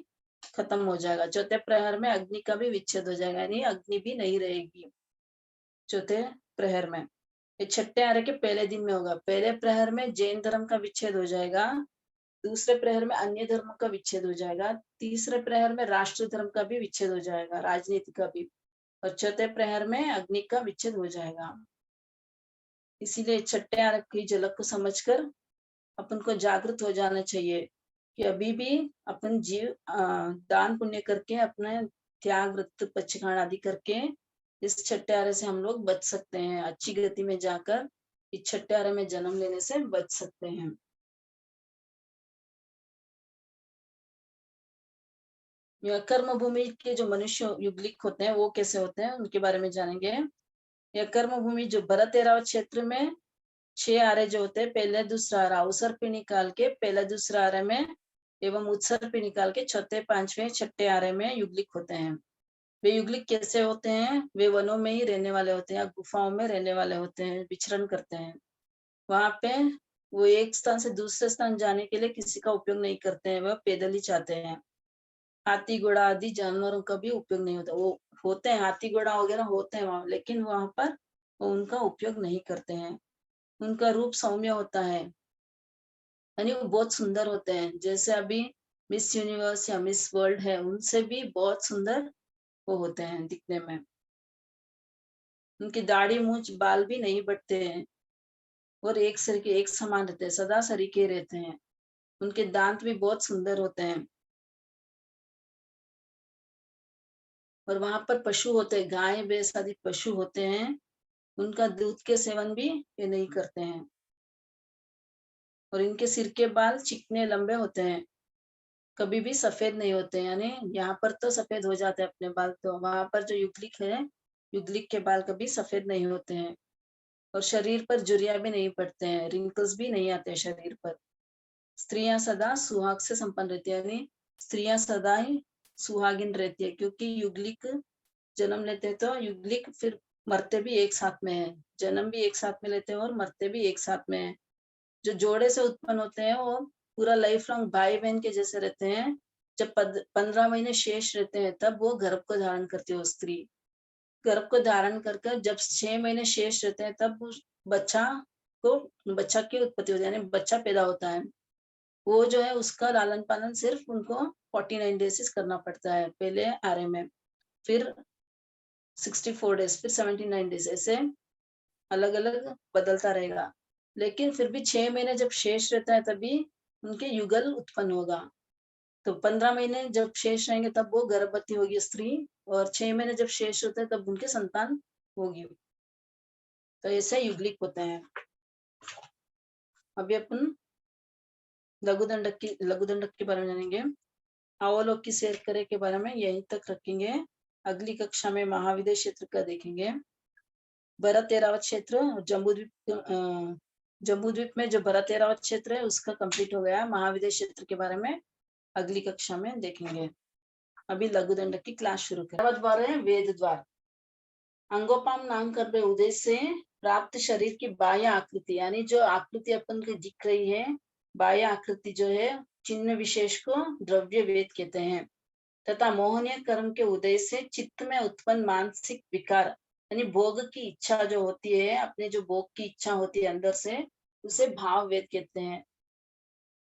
खत्म हो जाएगा। चौथे प्रहर में अग्नि का भी विच्छेद हो जाएगा, यानी अग्नि भी नहीं रहेगी चौथे प्रहर में। ये छठे आरे के पहले दिन में होगा। पहले प्रहर में जैन धर्म का विच्छेद हो जाएगा। दूसरे प्रहर में अन्य धर्म का विच्छेद हो जाएगा। तीसरे प्रहर में राष्ट्र धर्म का भी विच्छेद हो जाएगा, राजनीति का भी। और चौथे प्रहर में अग्नि का विच्छेद हो जाएगा। इसीलिए छठे आरे की झलक को समझकर अपन को जागृत हो जाना चाहिए कि अभी भी अपन जीव दान पुण्य करके, अपने त्याग व्रत पक्षखाण आदि करके इस छठे आरे से हम लोग बच सकते हैं। अच्छी गति में जाकर इस छठे आरे में जन्म लेने से बच सकते हैं। कर्म भूमि के जो मनुष्य युगलिक होते हैं वो कैसे होते हैं, उनके बारे में जानेंगे। यह कर्म भूमि जो 12-13 क्षेत्र में 6 आरे जो होते हैं पहले दूसरा आरा अवसर पे निकाल के पहले दूसरा आरे में एवं उत्सर पे निकाल के चौथे पांचवें छठे आरे में युगलिक होते हैं। वे युगलिक कैसे होते हैं? वे वनों में ही रहने वाले होते हैं या गुफाओं में रहने वाले होते हैं, विचरण करते हैं। वहां पे वो एक स्थान से दूसरे स्थान जाने के लिए किसी का उपयोग नहीं करते हैं, वह पैदल ही जाते हैं। हाथी घोड़ा आदि जानवरों का भी उपयोग नहीं होता। वो होते हैं हाथी घोड़ा वगैरह होते हैं वहां, लेकिन वहां पर वो उनका उपयोग नहीं करते हैं। उनका रूप सौम्य होता है, यानी वो बहुत सुंदर होते हैं। जैसे अभी मिस यूनिवर्स या मिस वर्ल्ड है, उनसे भी बहुत सुंदर वो होते हैं दिखने में। उनकी दाढ़ी मूछ बाल भी नहीं बढ़ते हैं और एक सिर के एक समान रहते हैं, सदा सरीखे रहते हैं। उनके दांत भी बहुत सुंदर होते हैं। और वहां पर पशु होते हैं, गाय भैंस आदि पशु होते हैं। उनका दूध के सेवन भी ये नहीं करते हैं। और इनके सिर के बाल चिकने लंबे होते हैं, कभी भी सफेद नहीं होते। यानी यहाँ पर तो सफेद हो जाते हैं अपने बाल, तो वहां पर जो युगलिक है, युगलिक के बाल कभी सफेद नहीं होते हैं। और शरीर पर झुर्रियां भी नहीं पड़ते हैं, रिंकल्स भी नहीं आते शरीर पर। स्त्रियां सदा सुहाग से संपन्न रहती है, यानी स्त्रियां सदा ही सुहागिन रहती है, क्योंकि युगलिक जन्म लेते हैं तो युगलिक फिर मरते भी एक साथ में है। जन्म भी एक साथ में लेते हैं और मरते भी एक साथ में है। जो जोड़े से उत्पन्न होते हैं वो पूरा लाइफ लॉन्ग भाई बहन के जैसे रहते हैं। जब 15 महीने शेष रहते हैं तब वो गर्भ को धारण करती है। वो स्त्री गर्भ को धारण कर जब 6 महीने शेष रहते हैं तब उस बच्चा बच्चा की उत्पत्ति होती है, यानी बच्चा पैदा होता है। वो जो है उसका लालन पालन सिर्फ उनको 49 डेज करना पड़ता है पहले आरे में, फिर 64 डेज, फिर 79 डेज, ऐसे अलग अलग बदलता रहेगा। लेकिन फिर भी 6 महीने जब शेष रहता है तभी उनके युगल उत्पन्न होगा। तो 15 महीने जब शेष रहेंगे तब वो गर्भवती होगी स्त्री, और 6 महीने जब शेष होता है तब उनके संतान होगी। तो ऐसे युगलिक होते हैं। अभी अपन लघुदंडक के बारे में जानेंगे। अवलोक की शेर करे के बारे में यहीं तक रखेंगे। अगली कक्षा में महाविद्य क्षेत्र का देखेंगे। भरत एरावत क्षेत्र और जम्बूद्वीप में जो भरत एरावत क्षेत्र है उसका कंप्लीट हो गया। महाविद्य क्षेत्र के बारे में अगली कक्षा में देखेंगे। अभी लघुदंडक की क्लास शुरू करें। द्वार है वेद द्वार। अंगोपाम नाम कर रहे उदय से प्राप्त शरीर की बाह्य आकृति, यानी जो आकृति अपन को दिख रही है, बाह्य आकृति जो है, चिन्ह विशेष को द्रव्य वेद कहते हैं। तथा मोहनीय कर्म के उदय से चित्त में उत्पन्न मानसिक विकार, यानी भोग की इच्छा जो होती है, अपने जो भोग की इच्छा होती है अंदर से, उसे भाव वेद कहते हैं।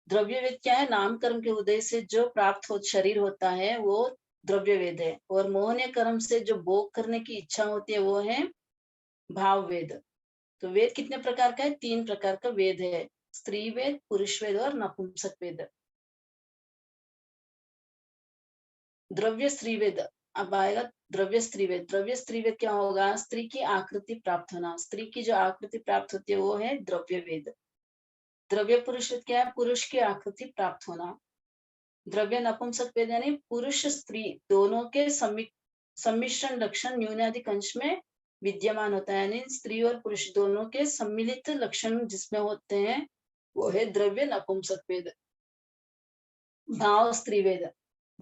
द्रव्य वेद क्या है? नाम कर्म के उदय से जो प्राप्त हो शरीर होता है वो द्रव्य वेद है। और मोहनीय कर्म से जो भोग करने की इच्छा होती है वो है भाव वेद। तो वेद कितने प्रकार का है? 3 प्रकार का वेद है, स्त्री वेद, पुरुष वेद और नपुंसक वेद। द्रव्य स्त्री वेद अब आएगा। द्रव्य स्त्री वेद, द्रव्य स्त्री वेद क्या होगा? स्त्री की आकृति प्राप्त होना, स्त्री की जो आकृति प्राप्त होती है वो है द्रव्य वेद। द्रव्य पुरुष वेद क्या है? पुरुष की आकृति प्राप्त होना। द्रव्य नपुंसक वेद यानी पुरुष स्त्री दोनों के सम्मिश्रण लक्षण न्यूनाधिक अंश में विद्यमान होता है, यानी स्त्री और पुरुष दोनों के सम्मिलित लक्षण जिसमें होते हैं वो है द्रव्य नपुंसक वेद। भाव स्त्री वेद,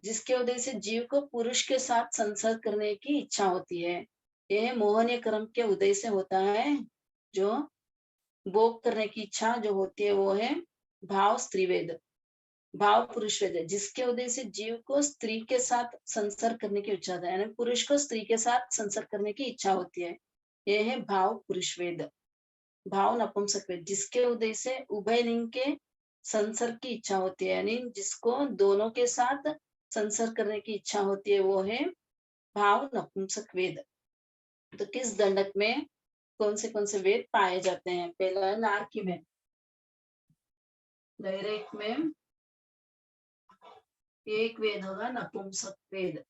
जिसके उदय से जीव को पुरुष के साथ संसर्ग करने की इच्छा होती है। यह मोहनीय कर्म के उदय से होता है। जो भोग करने की इच्छा जो होती है वो है भाव स्त्री वेद। भाव पुरुष वेद है, जिसके उदय से जीव को स्त्री के साथ संसर्ग करने की इच्छा होता है, यानी पुरुष को स्त्री के साथ संसर्ग करने की इच्छा होती है। यह है भाव पुरुष वेद। भाव नपुंसक वेद, जिसके उदय से उभय लिंग के संसर्ग की इच्छा होती है, यानी जिसको दोनों के साथ संसर्ग करने की इच्छा होती है वो है भाव नपुंसक वेद। तो किस दंडक में कौन से वेद पाए जाते हैं? पहला है नारकी में, डायरेक्ट में एक वेद होगा नपुंसक वेद।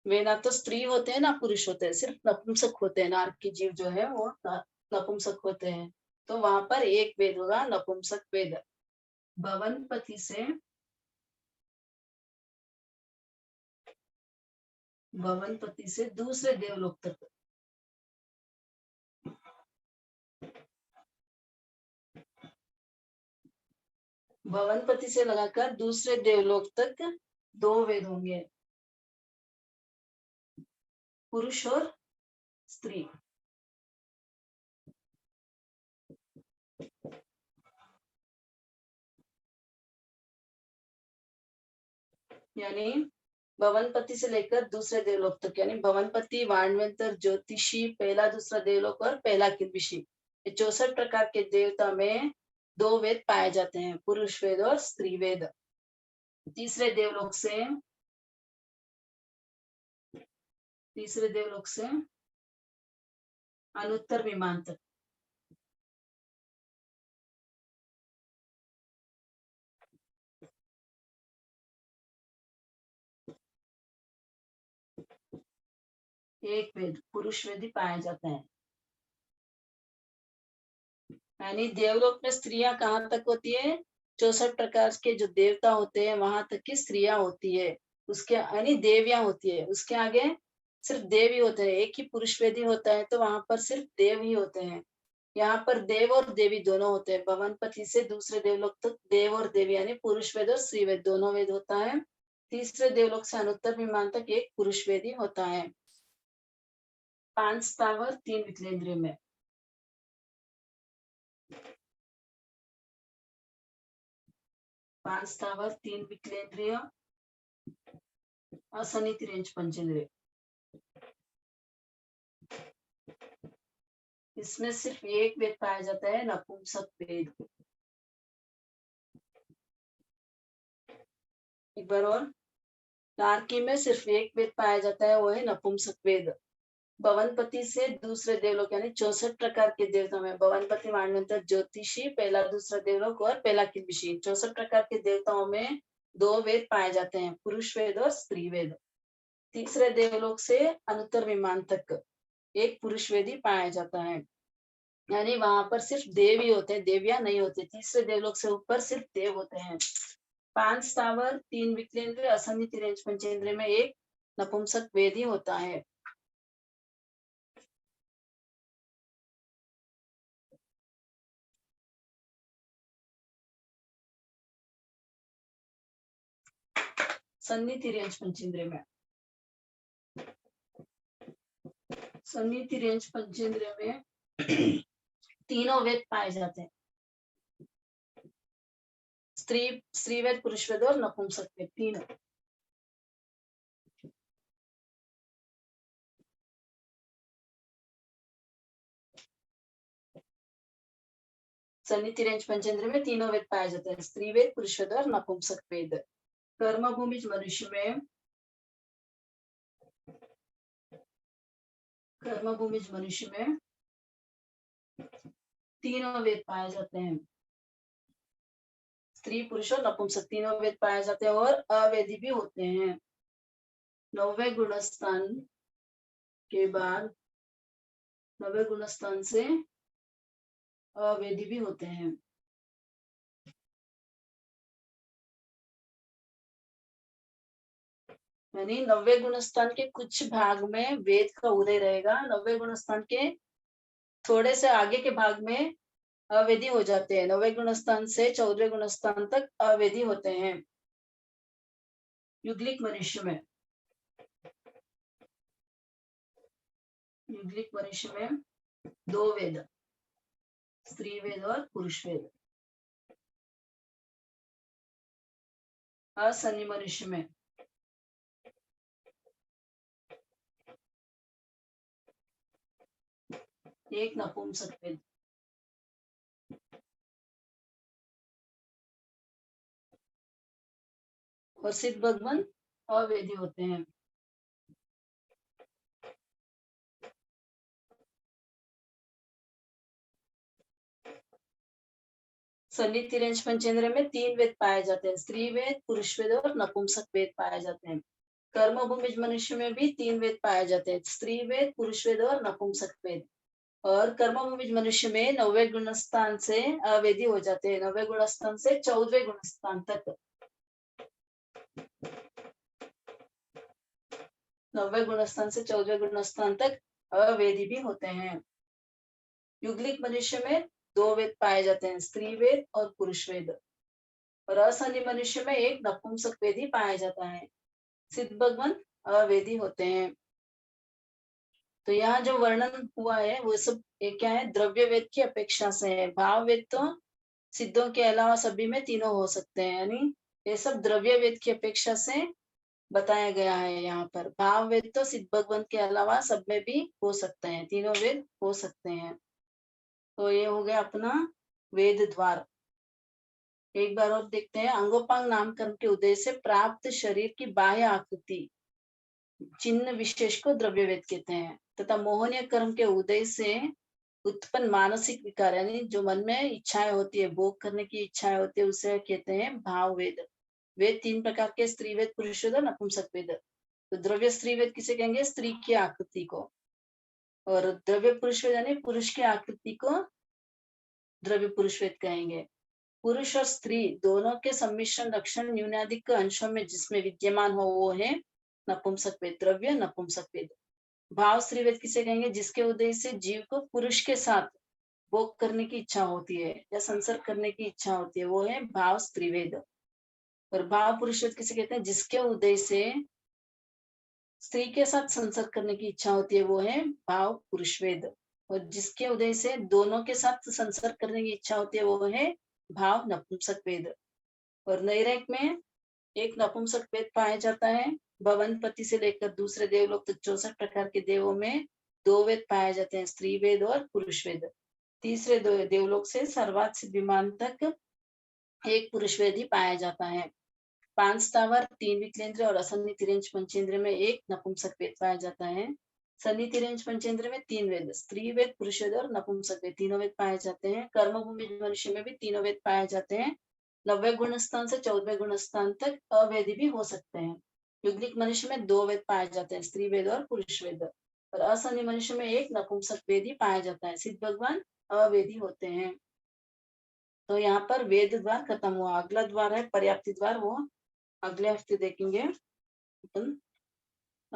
वे ना तो स्त्री होते हैं ना पुरुष होते हैं, सिर्फ नपुंसक होते हैं। नारकी जीव जो है वो नपुंसक होते हैं। तो वहां पर एक वेद होगा नपुंसक वेद। भवनपति से भवनपति से दूसरे देवलोक तक। भवनपति से लगाकर दूसरे देवलोक तक 2 वेद होंगे, पुरुष और स्त्री। यानी भवनपति से लेकर दूसरे देवलोक तक, यानी भवनपति, वाणवंतर, ज्योतिषी, पहला दूसरा देवलोक और पहला किल्बिषी, ये 64 प्रकार के देवता में 2 वेद पाए जाते हैं, पुरुष वेद और स्त्री वेद। तीसरे देवलोक से अनुत्तर विमान तक। एक वेद पुरुष वेद ही पाया जाता है। यानी देवलोक में स्त्रियां कहाँ तक होती है? 64 प्रकार के जो देवता होते हैं वहां तक की स्त्रियां होती है, उसके यानी देवियां होती है। उसके आगे सिर्फ देव ही होते हैं, एक ही पुरुष वेदी होता है तो वहां पर सिर्फ देव ही होते हैं। यहाँ पर देव और देवी दोनों होते हैं। भवनपति से दूसरे देवलोक तक देव और देवी यानी पुरुष वेद और स्त्री वेद दोनों वेद होता है। तीसरे देवलोक से अनुत्तर विमान तक एक पुरुष वेदी होता है। 5 स्थावर 3 वितलेंद्रिय में। 5 स्थावर 3 वितलेंद्रिय, असनिति रेंज पंचेंद्रिय। इसमें सिर्फ एक वेद पाया जाता है, नपुंसक वेद। एक बार और, टार्की में सिर्फ एक वेद पाया जाता है, वो है नपुंसक वेद। भवनपति से दूसरे देवलोक यानी 64 प्रकार के देवता में भवनपति, वाणवंतर, ज्योतिषी, पहला दूसरा देवलोक और पहला किल्बिषी, 64 प्रकार के देवताओं में 2 वेद पाए जाते हैं, पुरुष वेद और स्त्री वेद। तीसरे देवलोक से अनुत्तर विमान तक एक पुरुष वेद ही पाया जाता है, यानी वहां पर सिर्फ देव ही होते हैं, देवियां नहीं होते। तीसरे देवलोक से ऊपर सिर्फ देव होते हैं। 5 स्थावर 3 वितलेंद्रिय, असनिति रेंज पंचेंद्रिय में एक नपुंसक वेद ही होता है। सन्निधि रेंज पंचेंद्रिय में, सन्निधि रेंज पंचेंद्रिय में तीनों वेद पाए जाते हैं, स्त्री वेद, पुरुष वेद और नपुंसक वेद तीनों। सन्निधि रेंज पंचेंद्रिय में तीनों वेद पाए जाते हैं, स्त्री वेद, पुरुष वेद और नपुंसक वेद। कर्मभूमि मनुष्य में, कर्मभूमि मनुष्य में तीनों वेद पाए जाते हैं, स्त्री, पुरुष और नपुंसक तीनों वेद पाए जाते हैं और अवेदी भी होते हैं। 9वें गुणस्थान के बाद 9वें गुणस्थान से अवेदी भी होते हैं। यानी 90 गुणस्थान के कुछ भाग में वेद का उदय रहेगा, 90 गुणस्थान के थोड़े से आगे के भाग में अवेदी हो जाते हैं। 90 गुणस्थान से 14वें गुणस्थान तक अवेदी होते हैं। युग्लिक मनुष्य में, युग्लिक मनुष्य में 2 वेद, स्त्री वेद और पुरुष वेद। असन्नी मनुष्य में एक नपुंसक वेद। और सिद्ध भगवान अवेदी होते हैं। सन्निधि रेंज पंचेंद्र में 3 वेद पाए जाते हैं, स्त्री वेद, पुरुष वेद और नपुंसक वेद पाए जाते हैं। कर्मभूमि मनुष्य में भी 3 वेद पाए जाते हैं, स्त्री वेद, पुरुष वेद और नपुंसक वेद। और कर्मभूमि मनुष्य में 90वें गुणस्थान से अवेदी हो जाते हैं, 90वें गुणस्थान से 14वें गुणस्थान तक। 9वें गुणस्थान से 14वें गुणस्थान तक अवेदी भी होते हैं। युग्लिक मनुष्य में 2 वेद पाए जाते हैं, स्त्री वेद और पुरुष वेद। और असंधि मनुष्य में एक नपुंसक वेद ही पाया जाता है। सिद्ध भगवान अवेदी होते हैं। तो यहाँ जो वर्णन हुआ है वो सब क्या है, द्रव्य वेद की अपेक्षा से है। भाव वेद तो सिद्धों के अलावा सभी में तीनों हो सकते हैं, यानी ये सब द्रव्य वेद की अपेक्षा से बताया गया है। यहाँ पर भाव वेद तो सिद्ध भगवान के अलावा सब में भी हो सकते हैं, तीनों वेद हो सकते हैं। तो ये हो गया अपना वेद द्वार। एक बार और देखते हैं, अंगोपांग नामकरण के उदय से प्राप्त शरीर की बाह्य आकृति चिन्ह विशेष को द्रव्य वेद कहते हैं, तथा मोहनीय कर्म के उदय से उत्पन्न मानसिक विकार, यानी जो मन में इच्छाएं होती है, भोग करने की इच्छाएं होती है, उसे कहते हैं भाव वेद। वेद 3 प्रकार के, स्त्री वेद, पुरुष वेद और नपुंसक वेद। तो द्रव्य स्त्री वेद किसे कहेंगे, स्त्री की आकृति को, और द्रव्य पुरुष वेद यानी पुरुष की आकृति को द्रव्य पुरुष वेद कहेंगे। पुरुष और स्त्री दोनों के सम्मिश्रण लक्षण न्यूनाधिक अंशों में जिसमें विद्यमान हो वो है नपुंसक वेद, द्रव्य नपुंसक वेद। भाव स्त्री वेद किसे कहेंगे, जिसके उदय से जीव को पुरुष के साथ भोग करने की इच्छा होती है या संसर्ग करने की इच्छा होती है, वो है भाव स्त्री वेद। और भाव पुरुष वेद किसे कहते हैं, जिसके उदय से स्त्री के साथ संसर्ग करने की इच्छा होती है, वो है भाव पुरुष वेद। और जिसके उदय से दोनों के साथ संसर्ग करने की इच्छा होती है, वो है भाव नपुंसक वेद। और नैरेक में एक नपुंसक वेद पाया जाता है। भवनपति से लेकर दूसरे देवलोक तक 64 प्रकार के देवों में 2 वेद पाए जाते हैं, स्त्री वेद और पुरुष वेद। तीसरे देवलोक से सर्वात सिद्ध विमान तक एक पुरुष वेद ही पाया जाता है। 5 स्थावर, 3 विकलेंद्र और असन्नि तिर्यंच पंचेंद्र में एक नपुंसक वेद पाया जाता है। सन्नि तिर्यंच पंचेंद्र में 3 वेद, स्त्री वेद, पुरुष वेद और नपुंसक वेद, तीनों वेद पाए जाते हैं। कर्मभूमि मनुष्य में भी तीनों वेद पाए जाते हैं। 90वें गुणस्थान से 14वें गुणस्थान तक अवेदी भी हो सकते हैं। युग्निक मनुष्य में 2 वेद पाए जाते हैं, स्त्री वेद और पुरुष वेद। और असन्नि मनुष्य में एक नपुंसक वेद ही पाया जाता है। सिद्ध भगवान अवेदी होते हैं। तो यहाँ पर वेद द्वार खत्म हुआ। अगला द्वार है पर्याप्ति द्वार, वो अगले हफ्ते देखेंगे अपन।